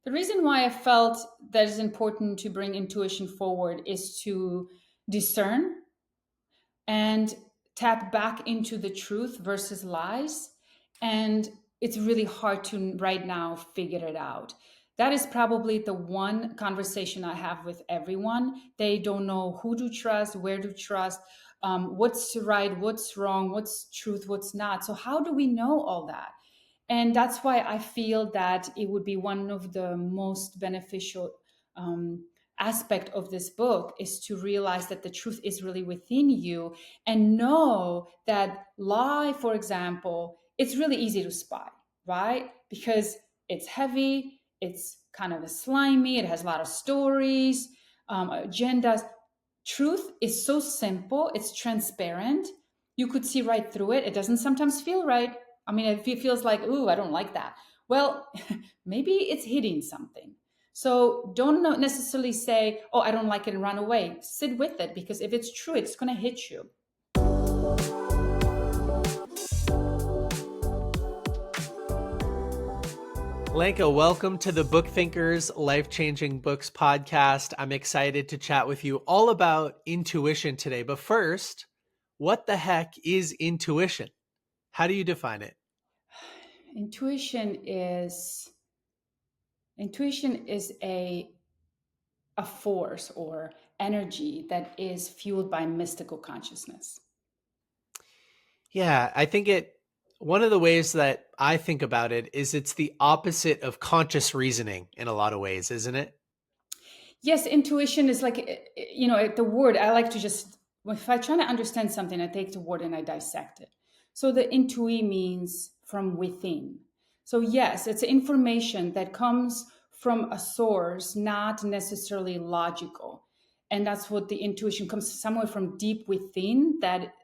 The reason why I felt that it's important to bring intuition forward is to discern and tap back into the truth versus lies. And it's really hard to right now figure it out. That is probably the one conversation I have with everyone. They don't know who to trust, where to trust, what's right, what's wrong, what's truth, what's not. So, how do we know all that? And that's why I feel that it would be one of the most beneficial aspect of this book is to realize that the truth is really within you and know that lie, for example, it's really easy to spot, right? Because it's heavy, it's kind of a slimy, it has a lot of stories, agendas. Truth is so simple, it's transparent. You could see right through it. It doesn't sometimes feel right. I mean, if it feels like, ooh, I don't like that. Well, maybe it's hitting something. So don't necessarily say, oh, I don't like it and run away. Sit with it because if it's true, it's going to hit you. Lenka, welcome to the Book Thinkers Life Changing Books podcast. I'm excited to chat with you all about intuition today. But first, what the heck is intuition? How do you define it? Intuition is intuition is a force or energy that is fueled by mystical consciousness. Yeah, I think one of the ways that I think about it is it's the opposite of conscious reasoning in a lot of ways, isn't it? Yes, intuition is like, the word, I like to just, if I try to understand something, I take the word and I dissect it. So the intui means from within. So yes, it's information that comes from a source, not necessarily logical. And that's what the intuition comes somewhere from deep within that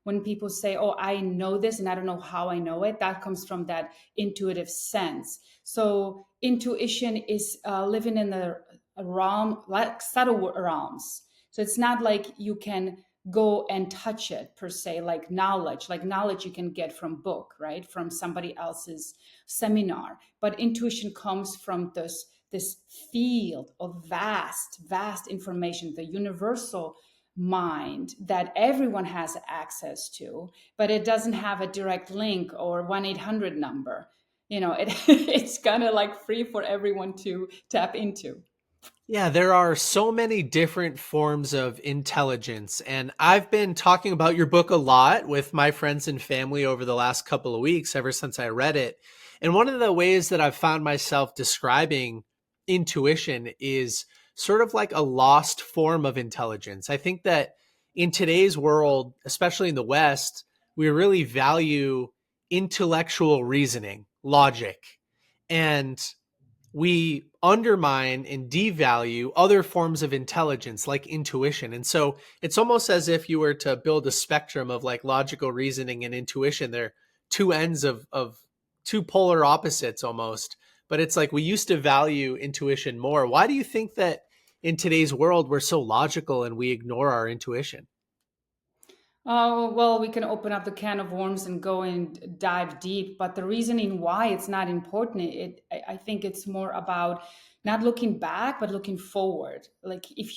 when people say, oh, I know this and I don't know how I know it, that comes from that intuitive sense. So intuition is living in the realm, like subtle realms. So it's not like you can go and touch it per se, like knowledge you can get from book, right? From somebody else's seminar. But intuition comes from this field of vast information, the universal mind that everyone has access to, but it doesn't have a direct link or 1-800 number. It's kind of like free for everyone to tap into. Yeah, there are so many different forms of intelligence. And I've been talking about your book a lot with my friends and family over the last couple of weeks, ever since I read it. And one of the ways that I've found myself describing intuition is sort of like a lost form of intelligence. I think that in today's world, especially in the West, we really value intellectual reasoning, logic. And we undermine and devalue other forms of intelligence like intuition. And so it's almost as if you were to build a spectrum of like logical reasoning and intuition. They're two ends of two polar opposites almost. But it's like we used to value intuition more. Why do you think that in today's world we're so logical and we ignore our intuition? Oh, well, we can open up the can of worms and go and dive deep. But the reasoning why it's not important, I think it's more about not looking back, but looking forward. Like if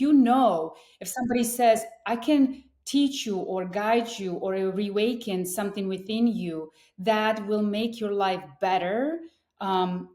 somebody says, I can teach you or guide you or reawaken something within you that will make your life better,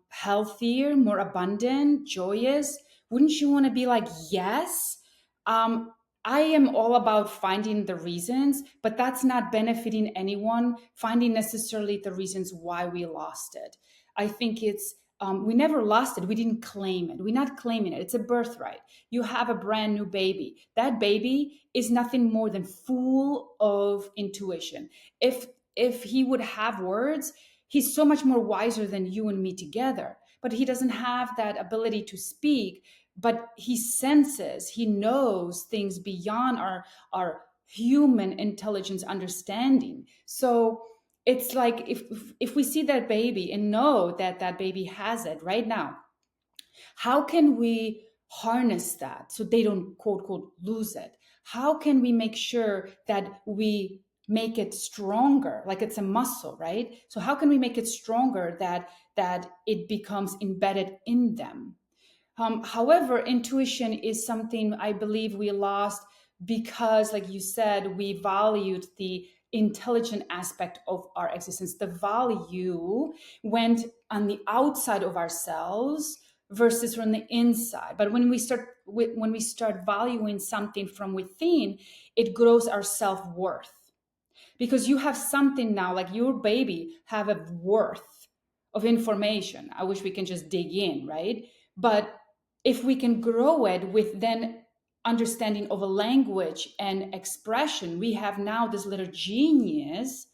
healthier, more abundant, joyous, wouldn't you want to be like, yes? Um, I am all about finding the reasons, but that's not benefiting anyone, finding necessarily the reasons why we lost it. I think we never lost it. We didn't claim it. We're not claiming it. It's a birthright. You have a brand new baby. That baby is nothing more than full of intuition. If he would have words, he's so much more wiser than you and me together. But he doesn't have that ability to speak, but he senses, he knows things beyond our human intelligence understanding. So it's like if we see that baby and know that that baby has it right now, how can we harness that so they don't quote quote lose it? How can we make sure that we make it stronger, like it's a muscle, right? So how can we make it stronger that that it becomes embedded in them. However, intuition is something I believe we lost because, like you said, we valued the intelligent aspect of our existence. The value went on the outside of ourselves versus from the inside. But when we start valuing something from within, it grows our self-worth, because you have something now, like your baby have a worth of information. I wish we can just dig in, right? But if we can grow it with then understanding of a language and expression, we have now this little genius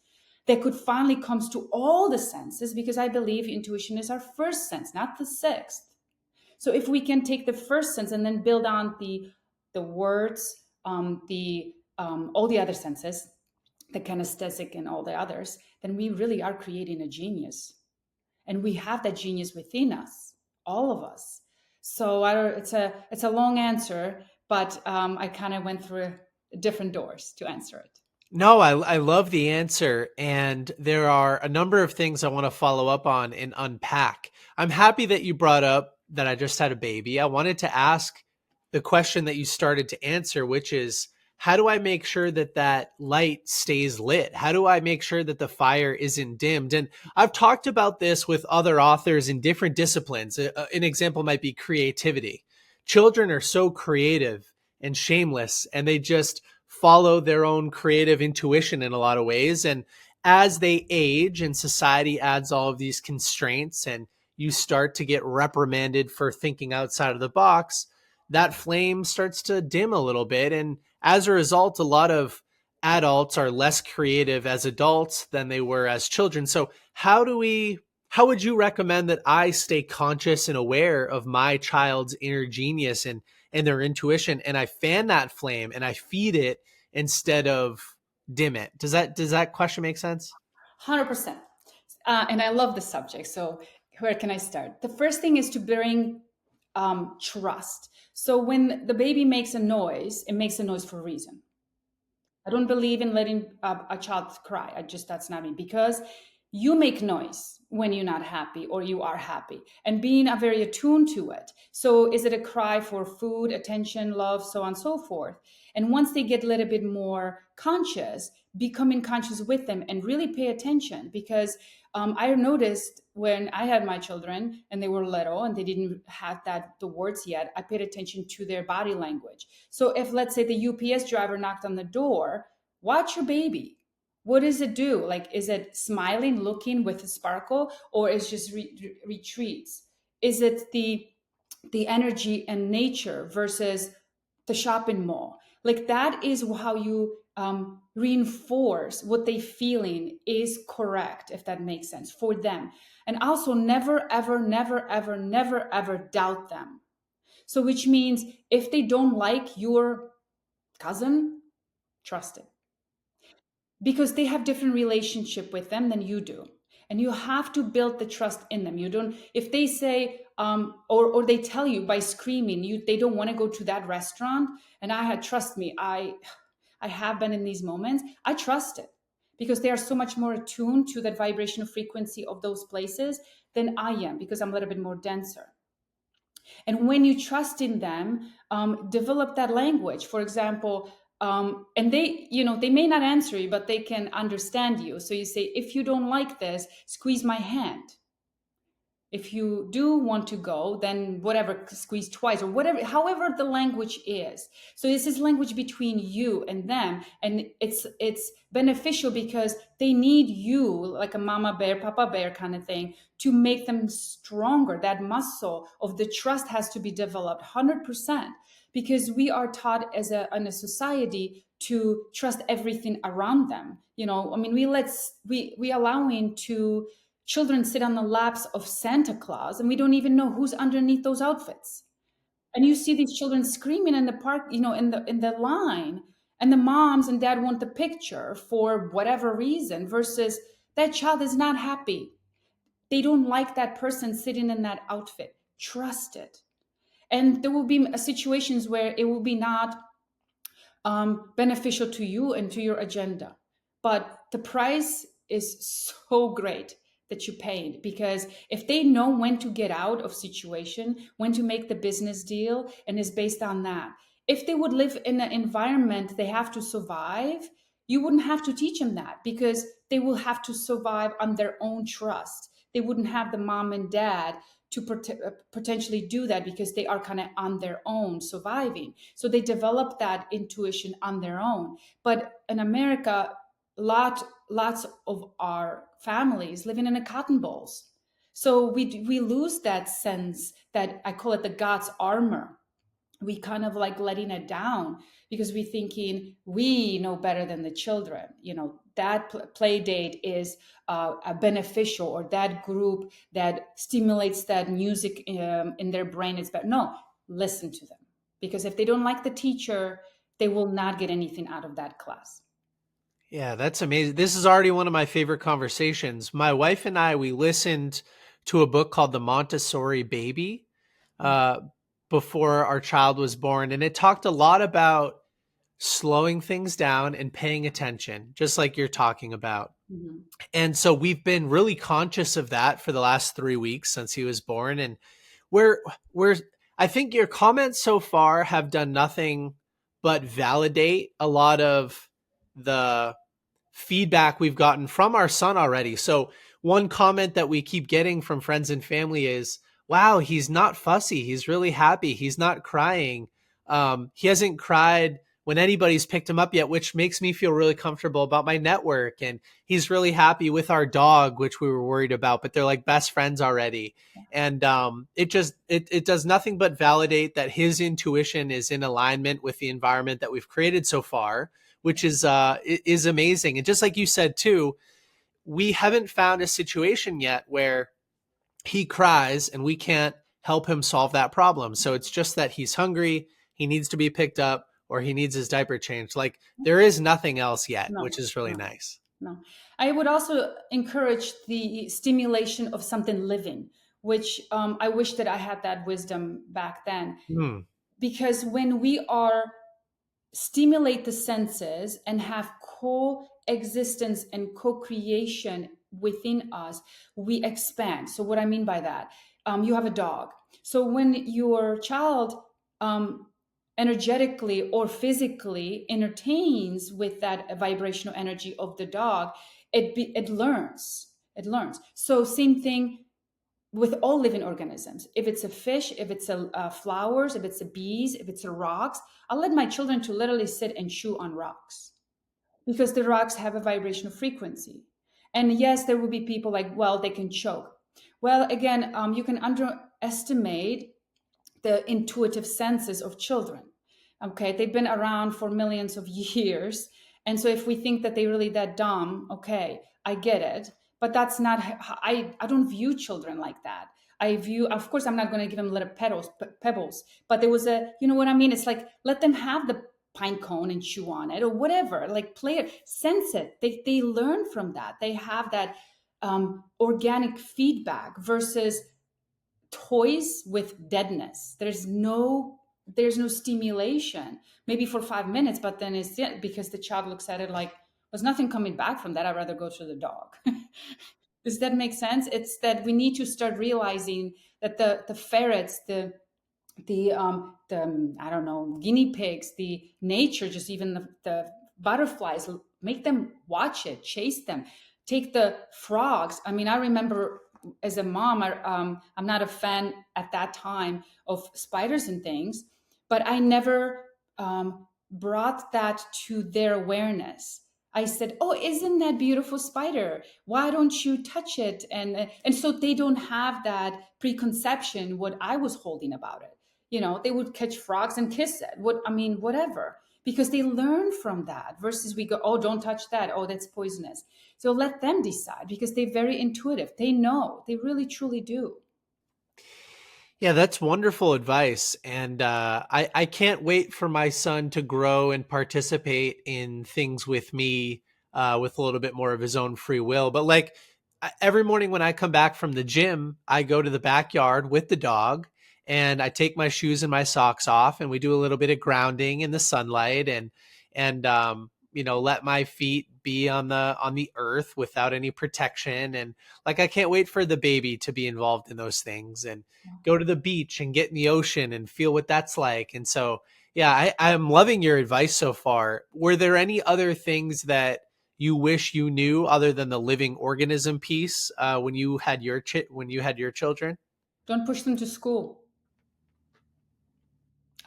that could finally comes to all the senses, because I believe intuition is our first sense, not the sixth. So if we can take the first sense and then build on the words, the all the other senses, the kinesthetic and all the others, then we really are creating a genius. And we have that genius within us, all of us. So it's a long answer, but I kind of went through different doors to answer it. No, I love the answer. And there are a number of things I want to follow up on and unpack. I'm happy that you brought up that I just had a baby. I wanted to ask the question that you started to answer, which is, how do I make sure that that light stays lit? How do I make sure that the fire isn't dimmed? And I've talked about this with other authors in different disciplines. An example might be creativity. Children are so creative and shameless, and they just follow their own creative intuition in a lot of ways. And as they age and society adds all of these constraints and you start to get reprimanded for thinking outside of the box, that flame starts to dim a little bit. And as a result, a lot of adults are less creative as adults than they were as children. So how would you recommend that I stay conscious and aware of my child's inner genius and their intuition, and I fan that flame and I feed it instead of dim it? Does that question make sense? 100%. And I love the subject. So where can I start? The first thing is to bring trust. So when the baby makes a noise, it makes a noise for a reason. I don't believe in letting a child cry. That's not me, because you make noise when you're not happy or you are happy, and being very attuned to it. So is it a cry for food, attention, love, so on and so forth? And once they get a little bit more conscious, becoming conscious with them and really pay attention, because I noticed when I had my children and they were little and they didn't have the words yet, I paid attention to their body language. So if, let's say, the UPS driver knocked on the door, watch your baby. What does it do? Like, is it smiling, looking with a sparkle, or is just retreats? Is it the energy and nature versus the shopping mall? Like, that is how you reinforce what they feeling is correct, if that makes sense for them. And also never, ever, never, ever, never, ever doubt them. So which means if they don't like your cousin, trust it, because they have different relationship with them than you do, and you have to build the trust in them. You don't, if they say or they tell you by screaming they don't want to go to that restaurant, and I had, trust me, I have been in these moments, I trust it, because they are so much more attuned to that vibrational frequency of those places than I am, because I'm a little bit more denser. And when you trust in them, develop that language. For example, and they may not answer you, but they can understand you. So you say, if you don't like this, squeeze my hand. If you do want to go, then whatever, squeeze twice, or whatever, however the language is. So this is language between you and them, and it's beneficial because they need you, like a mama bear, papa bear kind of thing, to make them stronger. That muscle of the trust has to be developed 100%, because we are taught in a society to trust everything around them. I mean, we allowing to children sit on the laps of Santa Claus, and we don't even know who's underneath those outfits. And you see these children screaming in the park, in the line, and the moms and dad want the picture for whatever reason, versus that child is not happy. They don't like that person sitting in that outfit. Trust it. And there will be situations where it will be not beneficial to you and to your agenda. But the price is so great that you paid, because if they know when to get out of situation, when to make the business deal, and is based on that. If they would live in an environment they have to survive, you wouldn't have to teach them that, because they will have to survive on their own trust. They wouldn't have the mom and dad to potentially do that, because they are kind of on their own surviving. So they develop that intuition on their own. But in America, lots of our families living in a cotton balls. So we lose that sense, that I call it the God's armor. We kind of like letting it down, because we thinking we know better than the children. That play date is a beneficial, or that group that stimulates that music in their brain is better. No, listen to them, because if they don't like the teacher, they will not get anything out of that class. Yeah, that's amazing. This is already one of my favorite conversations. My wife and I, we listened to a book called The Montessori Baby uh, before our child was born. And it talked a lot about slowing things down and paying attention, just like you're talking about. Mhm. And so we've been really conscious of that for the last 3 weeks since he was born. And we're, we're, I think your comments so far have done nothing but validate a lot of the feedback we've gotten from our son already. So one comment that we keep getting from friends and family is, wow, he's not fussy. He's really happy. He's not crying. He hasn't cried when anybody's picked him up yet, which makes me feel really comfortable about my network. And he's really happy with our dog, which we were worried about, but they're like best friends already. And it does nothing but validate that his intuition is in alignment with the environment that we've created so far, which is amazing. And just like you said too, we haven't found a situation yet where he cries and we can't help him solve that problem. So it's just that he's hungry, he needs to be picked up, or he needs his diaper changed. Like there is nothing else yet, No, which is really no, nice. no. I would also encourage the stimulation of something living, which I wish that I had that wisdom back then. Hmm. Because when we are stimulate the senses and have coexistence and co-creation within us, we expand. So what I mean by that, you have a dog. So when your child um, energetically or physically entertains with that vibrational energy of the dog, it learns. It learns. So same thing with all living organisms. If it's a fish, if it's a flowers, if it's a bees, if it's a rocks, I'll let my children to literally sit and chew on rocks, because the rocks have a vibrational frequency. And yes, there will be people like, well, they can choke. Well, again, you can underestimate the intuitive senses of children. Okay, they've been around for millions of years, and so if we think that they're really that dumb, okay, I get it, but that's not. I don't view children like that. I view, of course, I'm not going to give them little pebbles, but there was a, you know what I mean? It's like let them have the pine cone and chew on it or whatever. Like play it, sense it. They learn from that. They have that organic feedback versus toys with deadness. There's no stimulation, maybe for 5 minutes, but then it's because the child looks at it like there's nothing coming back from that. I'd rather go to the dog. Does that make sense? It's that we need to start realizing that the ferrets, the I don't know, guinea pigs, the nature, just even the butterflies, make them watch it, chase them. Take the frogs. I mean, I remember as a mom, I'm not a fan at that time of spiders and things, but I never brought that to their awareness. I said, "Oh, isn't that beautiful spider? Why don't you touch it?" And so they don't have that preconception what I was holding about it. They would catch frogs and kiss it. What I mean, whatever, because they learn from that. Versus we go, "Oh, don't touch that. Oh, that's poisonous." So let them decide, because they're very intuitive. They know. They really truly do. Yeah, that's wonderful advice. And I can't wait for my son to grow and participate in things with me with a little bit more of his own free will. But like every morning when I come back from the gym, I go to the backyard with the dog and I take my shoes and my socks off and we do a little bit of grounding in the sunlight and let my feet be on the earth without any protection. And like, I can't wait for the baby to be involved in those things and go to the beach and get in the ocean and feel what that's like. And so, yeah, I'm loving your advice so far. Were there any other things that you wish you knew other than the living organism piece when you had your when you had your children? Don't push them to school.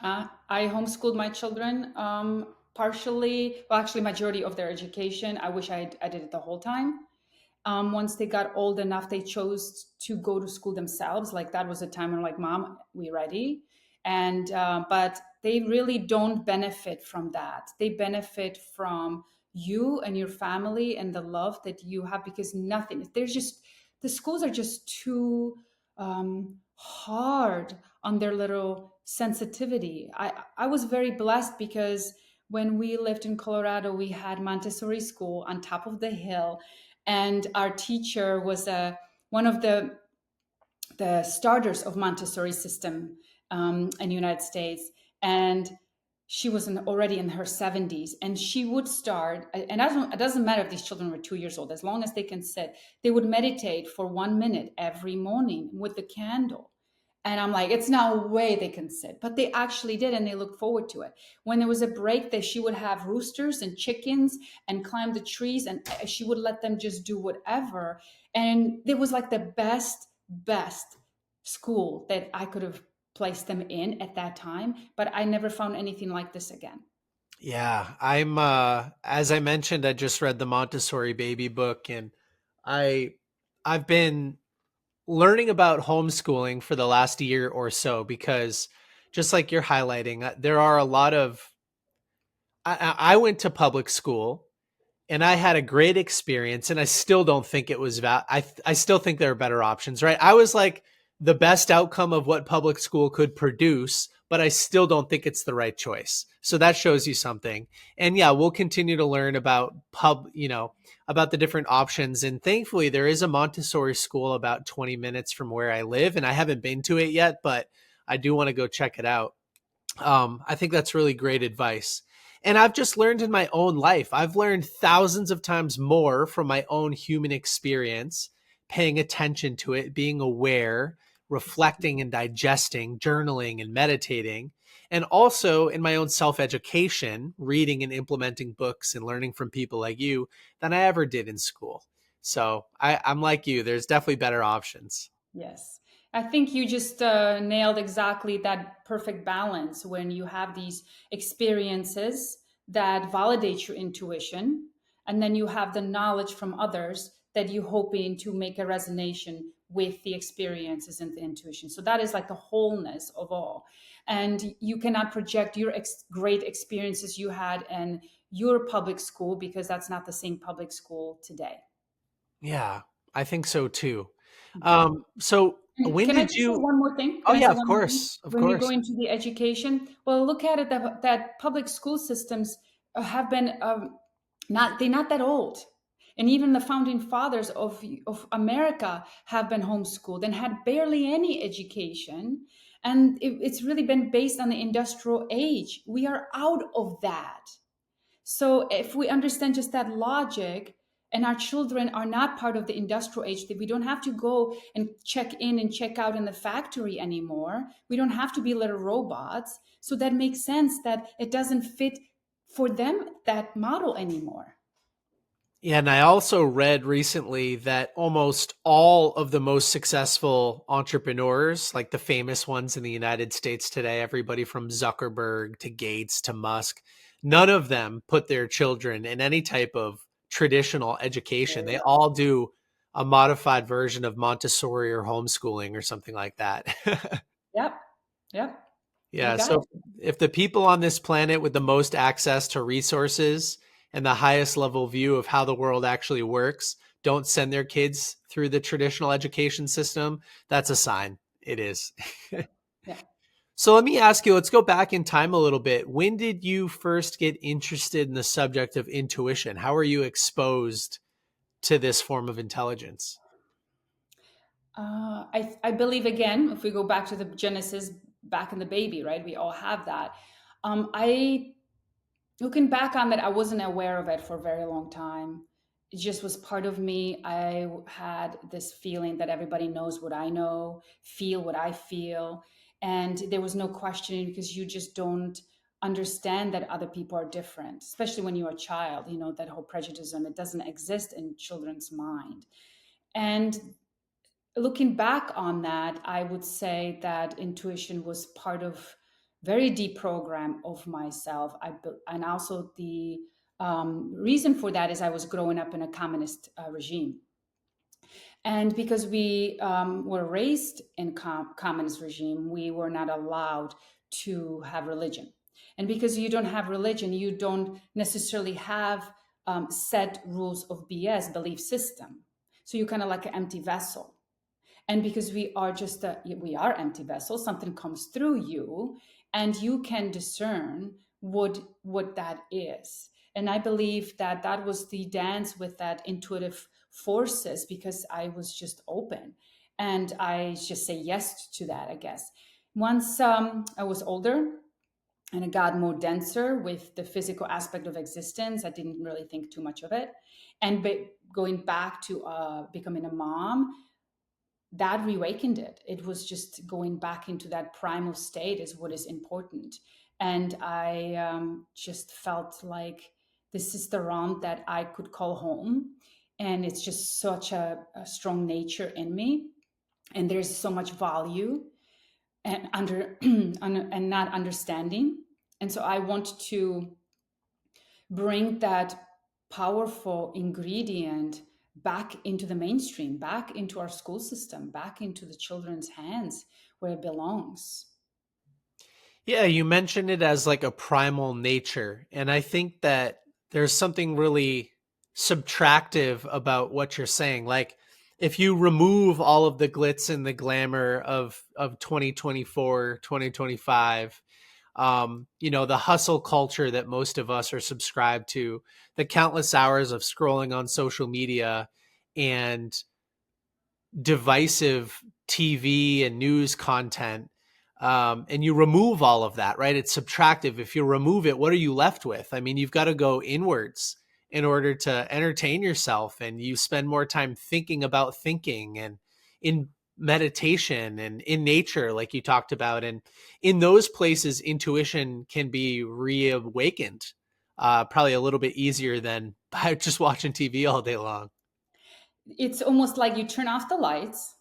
I homeschooled my children, partially, well, actually, majority of their education. I wish I did it the whole time. Once they got old enough, they chose to go to school themselves. Like that was a time when, like, Mom, we ready? And but they really don't benefit from that. They benefit from you and your family and the love that you have, because nothing. There's just the schools are just too hard on their little sensitivity. I was very blessed because when we lived in Colorado, we had Montessori school on top of the hill, and our teacher was one of the starters of Montessori system in the United States, and she was already in her 70s, and she would start, and it doesn't matter if these children were 2 years old, as long as they can sit, they would meditate for 1 minute every morning with the candle. And I'm like, it's no way they can sit. But they actually did, and they looked forward to it. When there was a break, that she would have roosters and chickens and climb the trees, and she would let them just do whatever. And it was like the best school that I could have placed them in at that time. But I never found anything like this again. Yeah, I'm as I mentioned, I just read the Montessori baby book, and I I've been learning about homeschooling for the last year or so because just like you're highlighting, there are a lot of I went to public school and I had a great experience, and I still don't think it was I still think there are better options, right? I was like the best outcome of what public school could produce, but I still don't think it's the right choice. So that shows you something. And yeah, we'll continue to learn about about the different options. And thankfully, there is a Montessori school about 20 minutes from where I live, and I haven't been to it yet, but I do want to go check it out. I think that's really great advice. And I've just learned in my own life, I've learned thousands of times more from my own human experience, paying attention to it, being aware, reflecting and digesting, journaling and meditating, and also in my own self education, reading and implementing books and learning from people like you than I ever did in school. So I'm like you, there's definitely better options. Yes. I think you just nailed exactly that perfect balance when you have these experiences that validate your intuition, and then you have the knowledge from others that you hoping to make a resonation with the experiences and the intuition. So that is like the wholeness of all. And you cannot project your great experiences you had in your public school, because that's not the same public school today. Yeah, I think so too. Mhm. So And when can I did just say you? one more thing? Oh Can I yeah, say of one more thing? course, of When you go course. into the education, well, look at it that public school systems have been not that old, and even the founding fathers of America have been homeschooled and had barely any education, and it's really been based on the industrial age. We are out of that. So if we understand just that logic, and our children are not part of the industrial age, that we don't have to go and check in and check out in the factory anymore. We don't have to be little robots. So that makes sense that it doesn't fit for them, that model anymore. Yeah, and I also read recently that almost all of the most successful entrepreneurs, like the famous ones in the United States today, everybody from Zuckerberg to Gates to Musk, none of them put their children in any type of traditional education. They all do a modified version of Montessori or homeschooling or something like that. Yep. Yep. You Yeah, got it. so if the people on this planet with the most access to resources and the highest level view of how the world actually works don't send their kids through the traditional education system, that's a sign. It is. Yeah. So let me ask you, let's go back in time a little bit. When did you first get interested in the subject of intuition? How were you exposed to this form of intelligence? I believe, again, if we go back to the Genesis, back in the baby, right? We all have that. I Looking back on that, I wasn't aware of it for a very long time. It just was part of me. I had this feeling that everybody knows what I know, feel what I feel. And there was no questioning because you just don't understand that other people are different, especially when you're a child. You know, that whole prejudice, it doesn't exist in children's mind. And looking back on that, I would say that intuition was part of very deep program of myself. And also the reason for that is I was growing up in a communist regime, and because we were raised in communist regime, we were not allowed to have religion. And because you don't have religion, you don't necessarily have set rules of BS belief system. So you're kind of like an empty vessel, and because we are empty vessels, something comes through you and you can discern what that is. And I believe that that was the dance with that intuitive forces, because I was just open and I just say yes to that, I guess. Once I was older and it got more denser with the physical aspect of existence, I didn't really think too much of it. And going back to becoming a mom, that reawakened it. It was just going back into that primal state is what is important. And I just felt like this is the realm that I could call home. And it's just such a strong nature in me. And there's so much value and and not understanding. And so I want to bring that powerful ingredient back into the mainstream, back into our school system, back into the children's hands where it belongs. Yeah, you mentioned it as like a primal nature. And I think that there's something really subtractive about what you're saying. Like, if you remove all of the glitz and the glamour of 2024, 2025, the hustle culture that most of us are subscribed to, the countless hours of scrolling on social media and divisive TV and news content, and you remove all of that, right? It's subtractive. If you remove it, what are you left with? I mean, you've got to go inwards in order to entertain yourself, and you spend more time thinking about thinking and in meditation and in nature, like you talked about. And in those places, intuition can be reawakened, probably a little bit easier than by just watching TV all day long. It's almost like you turn off the lights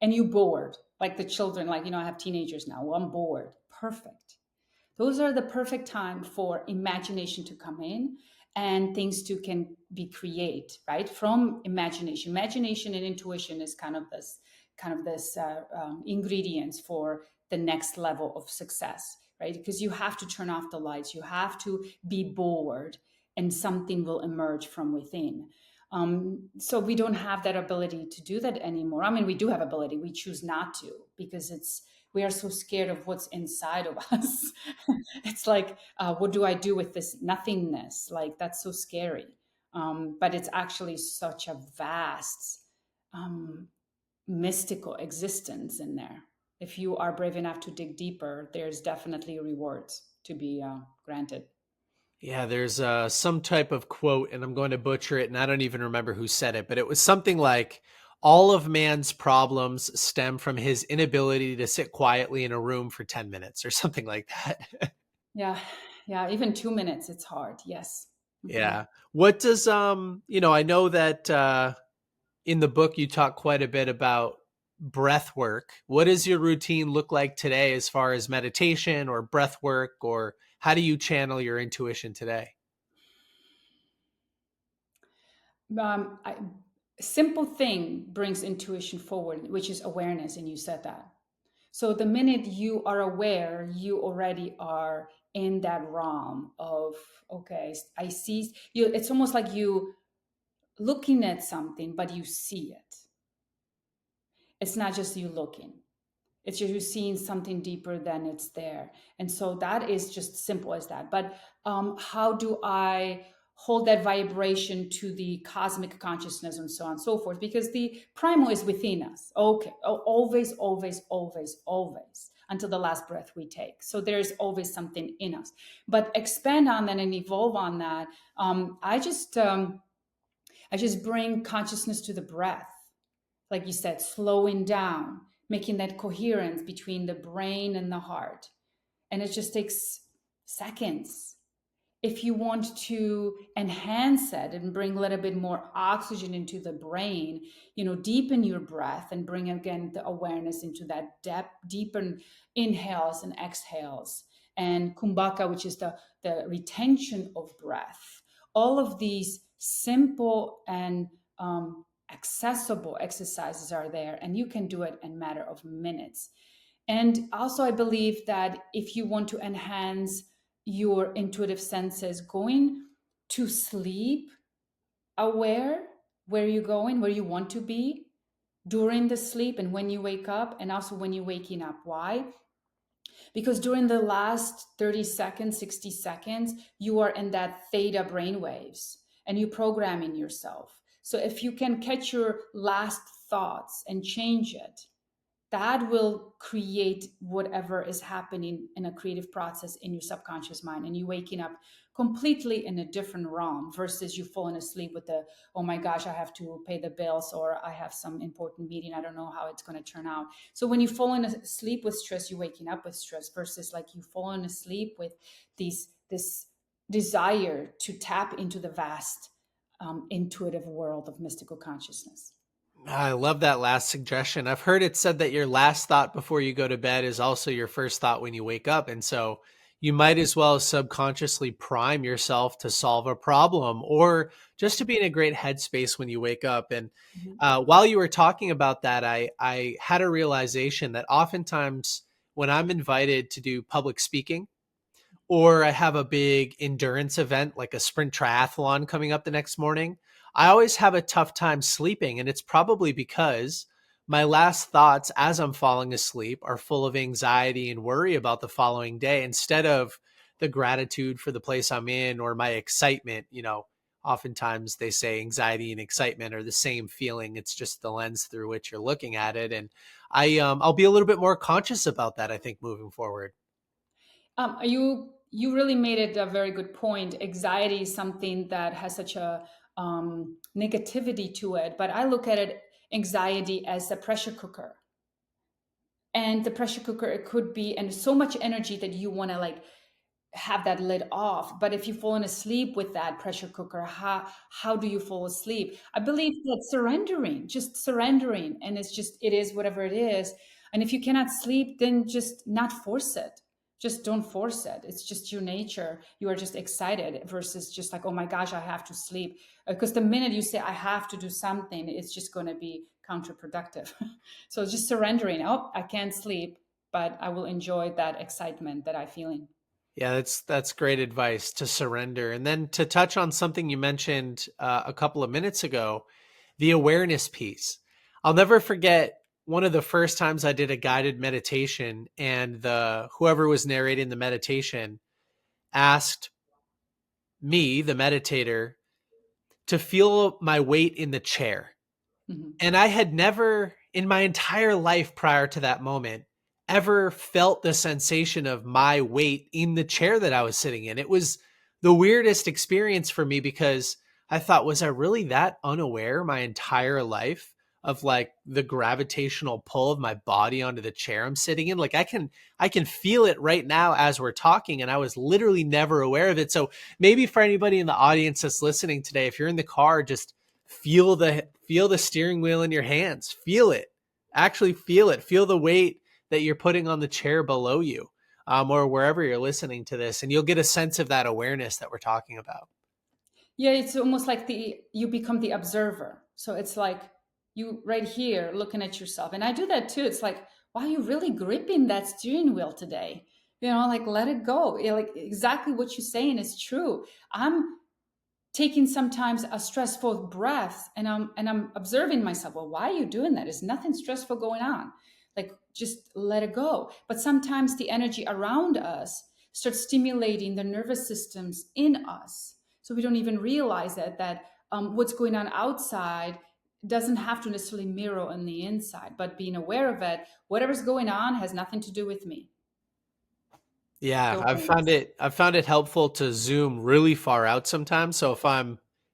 and you bored, like the children, like, I have teenagers now. Well, I'm bored. Perfect. Those are the perfect time for imagination to come in and things to can be create, right, from imagination and intuition is kind of this ingredients for the next level of success, right? Because you have to turn off the lights, you have to be bored, and something will emerge from within. So we don't have that ability to do that anymore. I mean, we do have ability, we choose not to, because we are so scared of what's inside of us. It's like, what do I do with this nothingness? Like, that's so scary. But it's actually such a vast, um, mystical existence in there. If you are brave enough to dig deeper, there's definitely rewards to be granted. Yeah, there's some type of quote, and I'm going to butcher it, and I don't even remember who said it, but it was something like, all of man's problems stem from his inability to sit quietly in a room for 10 minutes or something like that. Yeah, yeah. Even 2 minutes, it's hard. Yes. Hmm. Yeah. What does, I know that in the book you talk quite a bit about breath work. What does your routine look like today as far as meditation or breath work, or how do you channel your intuition today? I, simple thing brings intuition forward, which is awareness, and you said that. So the minute you are aware, you already are in that realm of, okay, I see you. It's almost like you looking at something, but you see it. It's not just you looking. It's just you seeing something deeper than it's there. And so that is just simple as that. But how do I hold that vibration to the cosmic consciousness and so on and so forth? Because the primal is within us. Okay. Oh, always, always, always, always. until the last breath we take. So there's always something in us. But expand on that and evolve on that. I just bring consciousness to the breath, like you said, slowing down, making that coherence between the brain and the heart. And it just takes seconds. If you want to enhance it and bring a little bit more oxygen into the brain, deepen your breath and bring again the awareness into that depth, deepen inhales and exhales, and kumbhaka, which is the retention of breath. All of these simple and accessible exercises are there, and you can do it in a matter of minutes. And also, I believe that if you want to enhance your intuitive senses, going to sleep aware where you're going, where you want to be during the sleep and when you wake up, and also when you're waking up. Why? Because during the last 30 seconds, 60 seconds, you are in that theta brainwaves and you programming yourself. So if you can catch your last thoughts and change it, that will create whatever is happening in a creative process in your subconscious mind, and you waking up completely in a different realm versus you falling asleep with the, oh my gosh, I have to pay the bills, or I have some important meeting, I don't know how it's going to turn out. So when you falling asleep with stress, you're waking up with stress, versus like you falling asleep with this desire to tap into the vast intuitive world of mystical consciousness. I love that last suggestion. I've heard it said that your last thought before you go to bed is also your first thought when you wake up. And so you might as well subconsciously prime yourself to solve a problem or just to be in a great headspace when you wake up. And Mhm. while you were talking about that, I had a realization that oftentimes when I'm invited to do public speaking, or I have a big endurance event like a sprint triathlon coming up the next morning, I always have a tough time sleeping. And it's probably because my last thoughts as I'm falling asleep are full of anxiety and worry about the following day instead of the gratitude for the place I'm in or my excitement. Oftentimes they say anxiety and excitement are the same feeling. It's just the lens through which you're looking at it. And I'll be a little bit more conscious about that, I think, moving forward. You really made it a very good point. Anxiety is something that has such a negativity to it, but I look at it anxiety as a pressure cooker, and the pressure cooker, it could be, and so much energy that you want to like have that lid off. But if you've fallen asleep with that pressure cooker, how do you fall asleep? I believe that surrendering, just surrendering, and it is whatever it is. And if you cannot sleep, then just not force it. Just don't force it. It's just your nature. You are just excited versus just like, oh my gosh, I have to sleep. Because the minute you say I have to do something, it's just going to be counterproductive. So just surrendering. Oh, I can't sleep, but I will enjoy that excitement that I'm feeling. Yeah, that's great advice, to surrender. And then to touch on something you mentioned a couple of minutes ago, the awareness piece. I'll never forget one of the first times I did a guided meditation, and the whoever was narrating the meditation asked me, the meditator, to feel my weight in the chair. Mhm. And I had never in my entire life prior to that moment ever felt the sensation of my weight in the chair that I was sitting in. It was the weirdest experience for me because I thought, was I really that unaware my entire life of like the gravitational pull of my body onto the chair I'm sitting in? Like I can feel it right now as we're talking, and I was literally never aware of it. So maybe for anybody in the audience that's listening today, if you're in the car, just feel the steering wheel in your hands. Feel it. Actually feel it. Feel the weight that you're putting on the chair below you, or wherever you're listening to this, and you'll get a sense of that awareness that we're talking about. Yeah, it's almost like you become the observer. So it's like you right here looking at yourself. And I do that too. It's like, wow, you're really gripping that steering wheel today. Like let it go. Like exactly what you're saying is true. I'm taking sometimes a stressful breath, and I'm observing myself. Well, why are you doing that? There's nothing stressful going on. Like just let it go. But sometimes the energy around us starts stimulating the nervous systems in us, so we don't even realize that what's going on outside doesn't have to necessarily mirror on the inside, but being aware of it, whatever's going on has nothing to do with me. Yeah, Go I've home. found it I've found it helpful to zoom really far out sometimes. So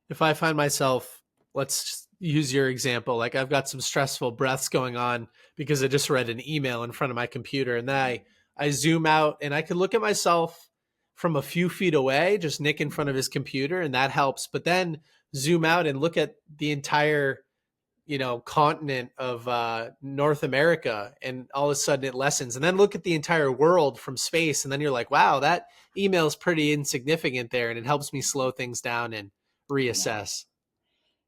if I find myself, let's use your example, like I've got some stressful breaths going on because I just read an email in front of my computer, and then I zoom out and I can look at myself from a few feet away, just Nick in front of his computer, and that helps. But then zoom out and look at the entire, continent of North America, and all of a sudden it lessens. And then look at the entire world from space, and then you're like, wow, that email is pretty insignificant there, and it helps me slow things down and Yeah. reassess.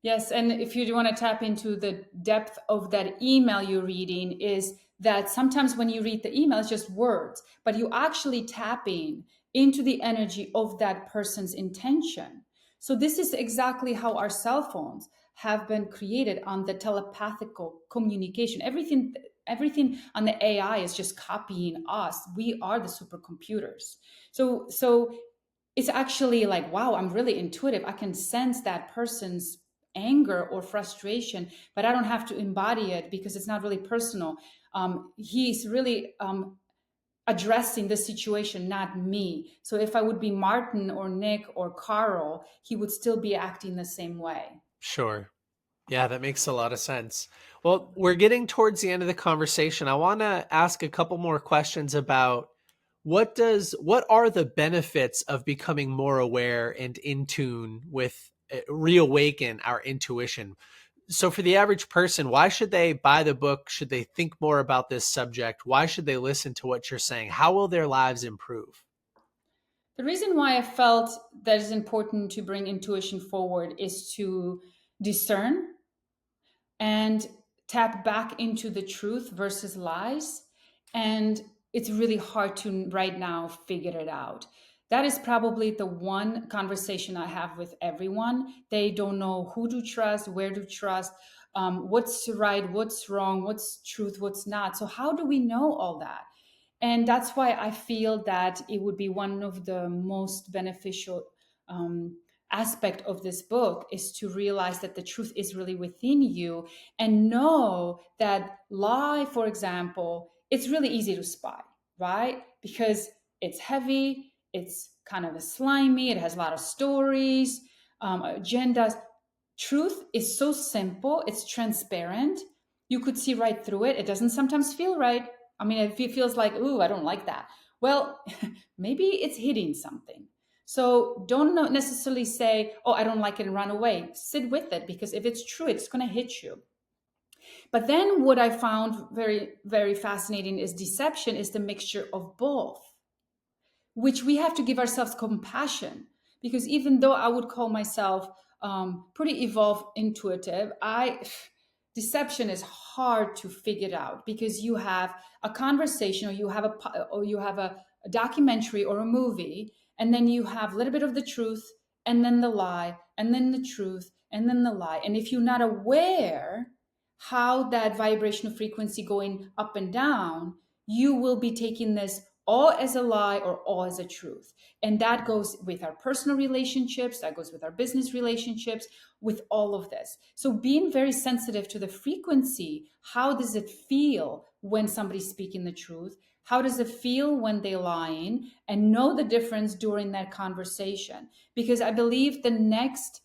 Yes, and if you want to tap into the depth of that email you're reading, is that sometimes when you read the email, it's just words, but you actually tapping into the energy of that person's intention. So this is exactly how our cell phones have been created on the telepathical communication. Everything on the AI is just copying us. We are the supercomputers. So it's actually like, wow, I'm really intuitive. I can sense that person's anger or frustration, but I don't have to embody it because it's not really personal. He's really addressing the situation, not me. So if I would be Martin or Nick or Carl, he would still be acting the same way. Sure. Yeah, that makes a lot of sense. Well, we're getting towards the end of the conversation. I want to ask a couple more questions about what are the benefits of becoming more aware and in tune with reawaken our intuition. So for the average person, why should they buy the book? Should they think more about this subject? Why should they listen to what you're saying? How will their lives improve? The reason why I felt that it's important to bring intuition forward is to discern and tap back into the truth versus lies. And it's really hard to right now figure it out. That is probably the one conversation I have with everyone. They don't know who to trust, where to trust, what's right, what's wrong, what's truth, what's not. So, how do we know all that? And that's why I feel that it would be one of the most beneficial um, aspect of this book is to realize that the truth is really within you, and know that lie, for example, it's really easy to spot, right? Because it's heavy, it's kind of a slimy, it has a lot of stories, agendas. Truth is so simple, it's transparent. You could see right through it. It doesn't sometimes feel right. I mean, if it feels like, ooh, I don't like that. Well, maybe it's hitting something. So don't necessarily say, oh, I don't like it and run away. Sit with it, because if it's true, it's going to hit you. But then what I found very, very fascinating is deception is the mixture of both, which we have to give ourselves compassion, because even though I would call myself pretty evolved intuitive, I deception is hard to figure out, because you have a conversation, or you have a documentary or a movie, and then you have a little bit of the truth, and then the lie, and then the truth, and then the lie. And if you're not aware how that vibrational frequency going up and down, you will be taking this all as a lie or all as a truth. And that goes with our personal relationships, that goes with our business relationships, with all of this. So being very sensitive to the frequency, how does it feel when somebody's speaking the truth? How does it feel when they're lying? And know the difference during that conversation. Because I believe the next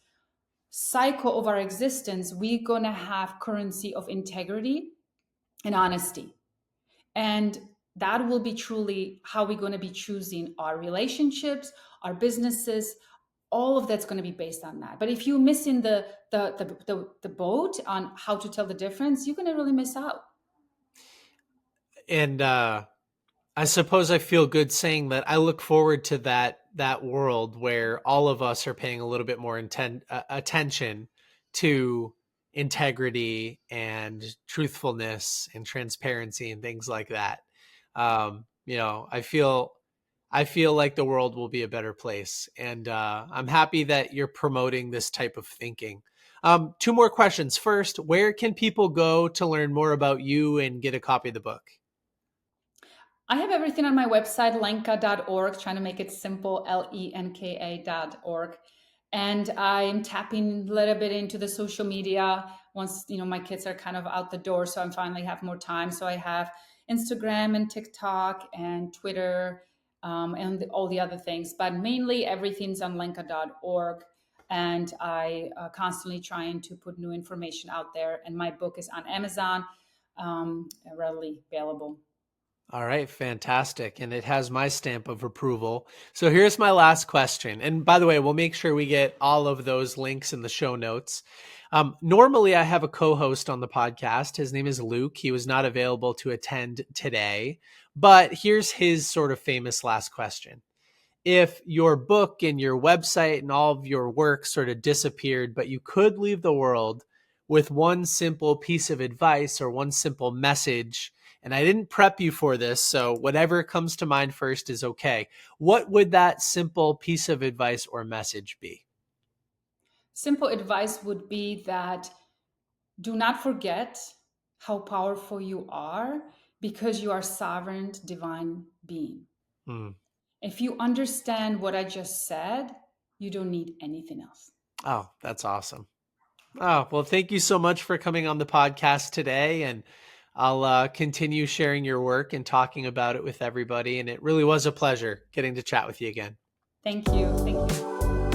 cycle of our existence, we're going to have currency of integrity and honesty. And that will be truly how we're going to be choosing our relationships, our businesses. All of that's going to be based on that. But if you're missing the boat on how to tell the difference, you're going to really miss out. And I suppose I feel good saying that. I look forward to that world where all of us are paying a little bit more attention to integrity and truthfulness and transparency and things like that. I feel like the world will be a better place, and I'm happy that you're promoting this type of thinking. Two more questions. First, where can people go to learn more about you and get a copy of the book? I have everything on my website, lenka.org, trying to make it simple, lenka.org. And I'm tapping a little bit into the social media. once my kids are kind of out the door, so I finally have more time. So I have Instagram and TikTok and Twitter, and all the other things, but mainly everything's on lenka.org. And I constantly trying to put new information out there. And my book is on Amazon, readily available. All right, fantastic. And it has my stamp of approval. So here's my last question. And by the way, we'll make sure we get all of those links in the show notes. Normally, I have a co host on the podcast. His name is Luke. He was not available to attend today, but here's his sort of famous last question. If your book and your website and all of your work sort of disappeared, but you could leave the world with one simple piece of advice or one simple message, and I didn't prep you for this, so whatever comes to mind first is okay. What would that simple piece of advice or message be? Simple advice would be that do not forget how powerful you are, because you are sovereign divine being. Hmm. If you understand what I just said, you don't need anything else. Oh, that's awesome. Oh, well, thank you so much for coming on the podcast today. And I'll continue sharing your work and talking about it with everybody. And it really was a pleasure getting to chat with you again. Thank you. Thank you.